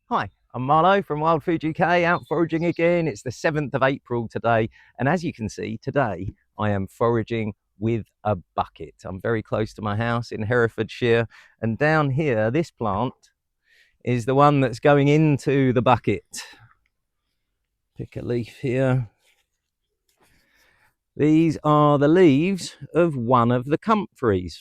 Hi, I'm Marlo from Wild Food UK, out foraging again. It's the 7th of April today, and as you can see, today I am foraging with a bucket. I'm very close to my house in Herefordshire, and down here, this plant is the one that's going into the bucket. Pick a leaf here. These are the leaves of one of the comfreys.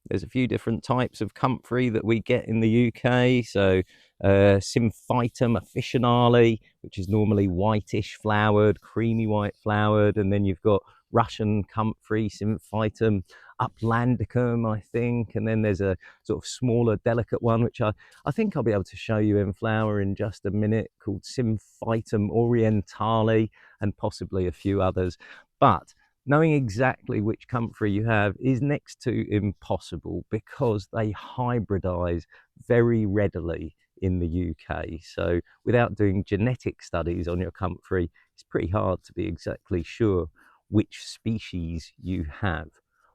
There's a few different types of comfrey that we get in the UK. So Symphytum officinale, which is normally whitish flowered, creamy white flowered. And then you've got Russian comfrey, Symphytum uplandicum, I think. And then there's a sort of smaller, delicate one, which I think I'll be able to show you in flower in just a minute, called Symphytum orientale, and possibly a few others. But knowing exactly which comfrey you have is next to impossible because they hybridize very readily in the UK. So without doing genetic studies on your comfrey, it's pretty hard to be exactly sure which species you have.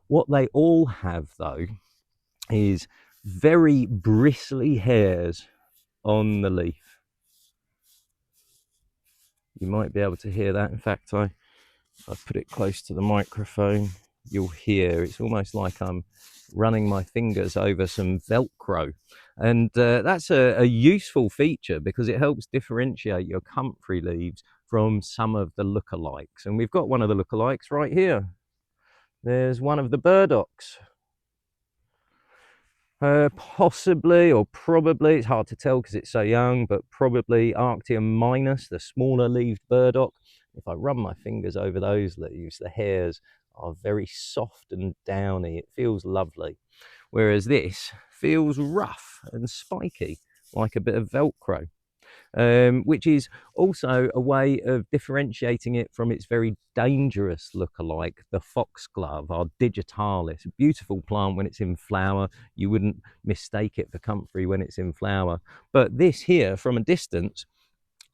What they all have, though, is very bristly hairs on the leaf. You might be able to hear that. In fact, I put it close to the microphone, you'll hear it's almost like I'm running my fingers over some Velcro. And that's a useful feature because it helps differentiate your comfrey leaves from some of the lookalikes. And we've got one of the lookalikes right here. There's one of the burdocks. Possibly or probably, it's hard to tell because it's so young, but probably Arctium minus, the smaller leaved burdock. If I run my fingers over those leaves, the hairs are very soft and downy. It feels lovely. Whereas this feels rough and spiky, like a bit of Velcro. Which is also a way of differentiating it from its very dangerous lookalike, the foxglove, our digitalis. A beautiful plant when it's in flower. You wouldn't mistake it for comfrey when it's in flower. But this here, from a distance,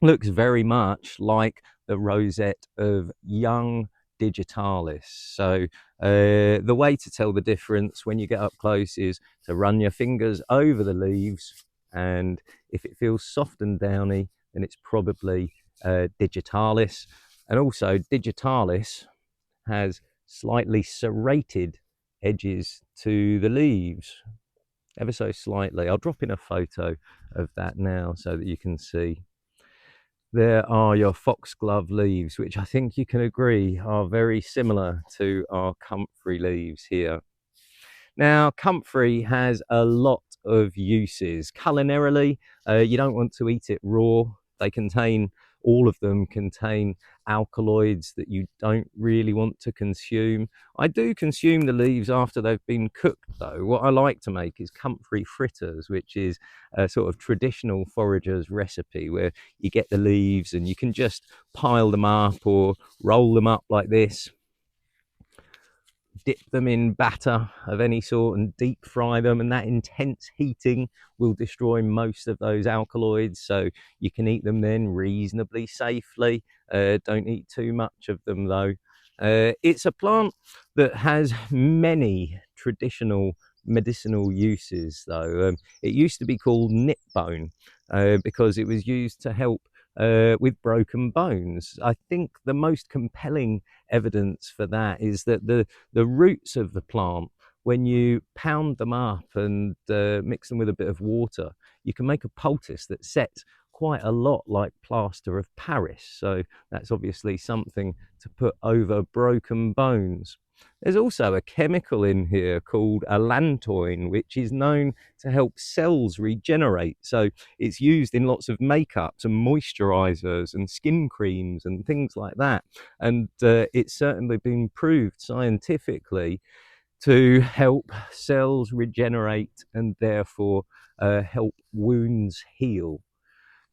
looks very much like the rosette of young digitalis. So the way to tell the difference when you get up close is to run your fingers over the leaves, and if it feels soft and downy, then it's probably digitalis. And also digitalis has slightly serrated edges to the leaves, ever so slightly. I'll drop in a photo of that now so that you can see. There are your foxglove leaves, which I think you can agree are very similar to our comfrey leaves here. Now, comfrey has a lot of uses. Culinarily, you don't want to eat it raw. All of them contain alkaloids that you don't really want to consume. I do consume the leaves after they've been cooked, though. What I like to make is comfrey fritters, which is a sort of traditional forager's recipe where you get the leaves and you can just pile them up or roll them up like this, dip them in batter of any sort and deep fry them, and that intense heating will destroy most of those alkaloids, so you can eat them then reasonably safely. Don't eat too much of them though. It's a plant that has many traditional medicinal uses though. It used to be called nip bone because it was used to help with broken bones. I think the most compelling evidence for that is that the roots of the plant, when you pound them up and mix them with a bit of water, you can make a poultice that sets quite a lot like plaster of Paris. So that's obviously something to put over broken bones. There's also a chemical in here called allantoin, which is known to help cells regenerate. So it's used in lots of makeups and moisturizers and skin creams and things like that. And it's certainly been proved scientifically to help cells regenerate and therefore help wounds heal.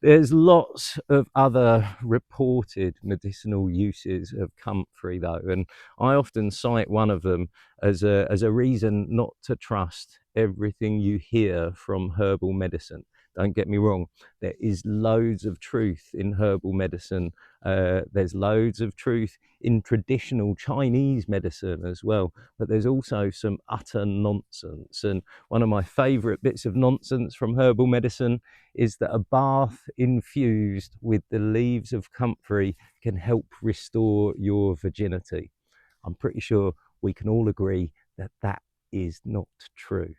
There's lots of other reported medicinal uses of comfrey though, and I often cite one of them as a reason not to trust everything you hear from herbal medicine. Don't get me wrong, there is loads of truth in herbal medicine. There's loads of truth in traditional Chinese medicine as well, but there's also some utter nonsense. And one of my favorite bits of nonsense from herbal medicine is that a bath infused with the leaves of comfrey can help restore your virginity. I'm pretty sure we can all agree that that is not true.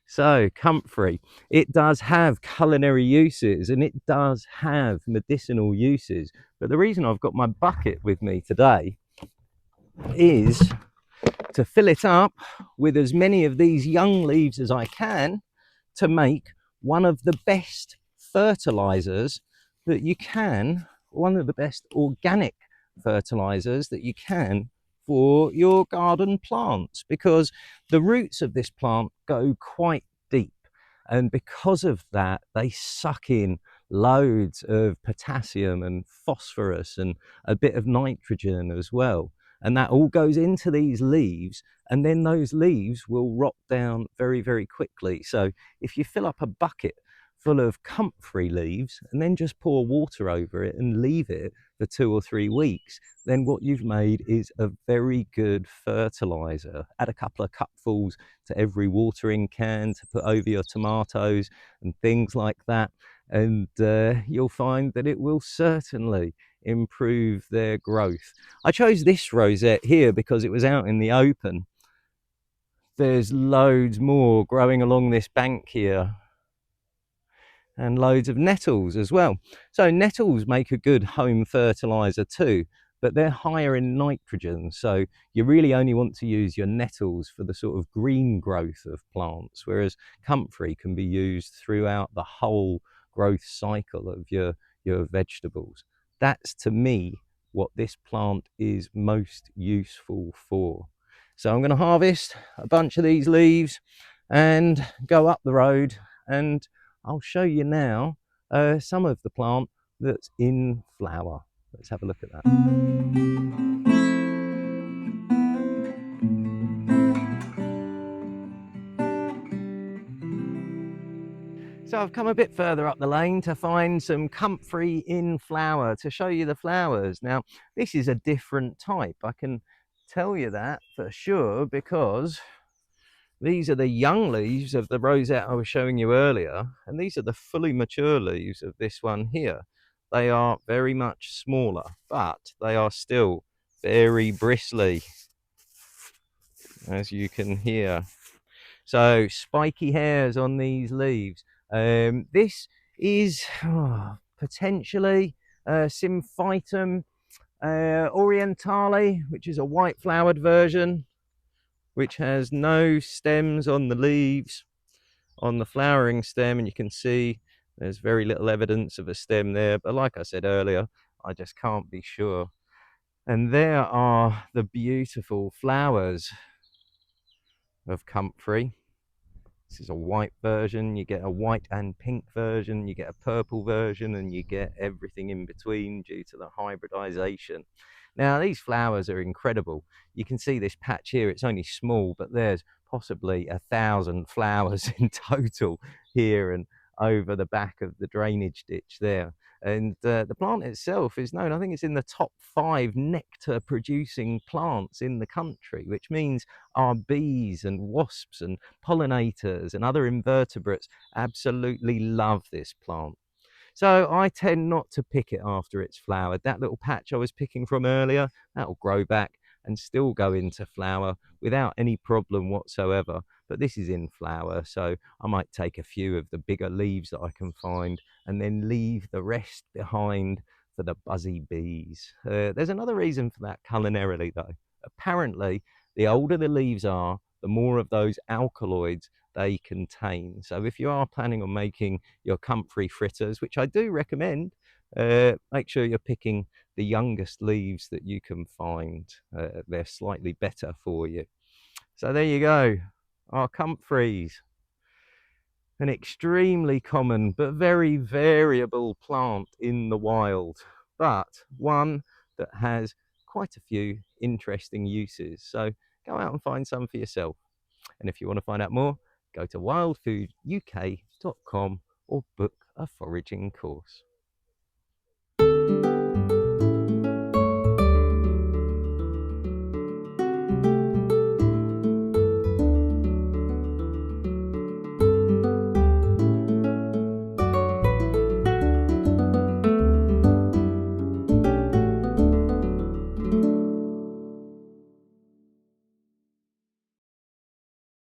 So comfrey, it does have culinary uses and it does have medicinal uses. But the reason I've got my bucket with me today is to fill it up with as many of these young leaves as I can to make one of the best fertilizers that you can, one of the best organic fertilizers that you can for your garden plants, because the roots of this plant go quite deep, and because of that they suck in loads of potassium and phosphorus and a bit of nitrogen as well, and that all goes into these leaves, and then those leaves will rot down very, very quickly. So if you fill up a bucket full of comfrey leaves and then just pour water over it and leave it for 2 or 3 weeks, then what you've made is a very good fertilizer. Add a couple of cupfuls to every watering can to put over your tomatoes and things like that, and you'll find that it will certainly improve their growth. I chose this rosette here because it was out in the open. There's loads more growing along this bank here, and loads of nettles as well. So nettles make a good home fertilizer too, but they're higher in nitrogen, so you really only want to use your nettles for the sort of green growth of plants, whereas comfrey can be used throughout the whole growth cycle of your vegetables. That's, to me, what this plant is most useful for. So I'm going to harvest a bunch of these leaves and go up the road, and I'll show you now some of the plant that's in flower. Let's have a look at that. So I've come a bit further up the lane to find some comfrey in flower to show you the flowers. Now, this is a different type. I can tell you that for sure, because these are the young leaves of the rosette I was showing you earlier, and these are the fully mature leaves of this one here. They are very much smaller, but they are still very bristly, as you can hear. So spiky hairs on these leaves. This is potentially Symphytum orientale, which is a white flowered version, which has no stems on the leaves, on the flowering stem, and you can see there's very little evidence of a stem there, but like I said earlier, I just can't be sure. And there are the beautiful flowers of comfrey. This is a white version, you get a white and pink version, you get a purple version, and you get everything in between due to the hybridization. Now, these flowers are incredible. You can see this patch here, it's only small, but there's possibly 1,000 flowers in total here and over the back of the drainage ditch there. And the plant itself is known, I think it's in the top 5 nectar producing plants in the country, which means our bees and wasps and pollinators and other invertebrates absolutely love this plant. So I tend not to pick it after it's flowered. That little patch I was picking from earlier, that'll grow back and still go into flower without any problem whatsoever. But this is in flower, so I might take a few of the bigger leaves that I can find and then leave the rest behind for the buzzy bees. There's another reason for that culinarily though. Apparently, the older the leaves are, the more of those alkaloids they contain. So if you are planning on making your comfrey fritters, which I do recommend, make sure you're picking the youngest leaves that you can find. They're slightly better for you. So there you go, our comfreys. An extremely common but very variable plant in the wild, but one that has quite a few interesting uses. So go out and find some for yourself. And if you want to find out more, go to wildfooduk.com or book a foraging course.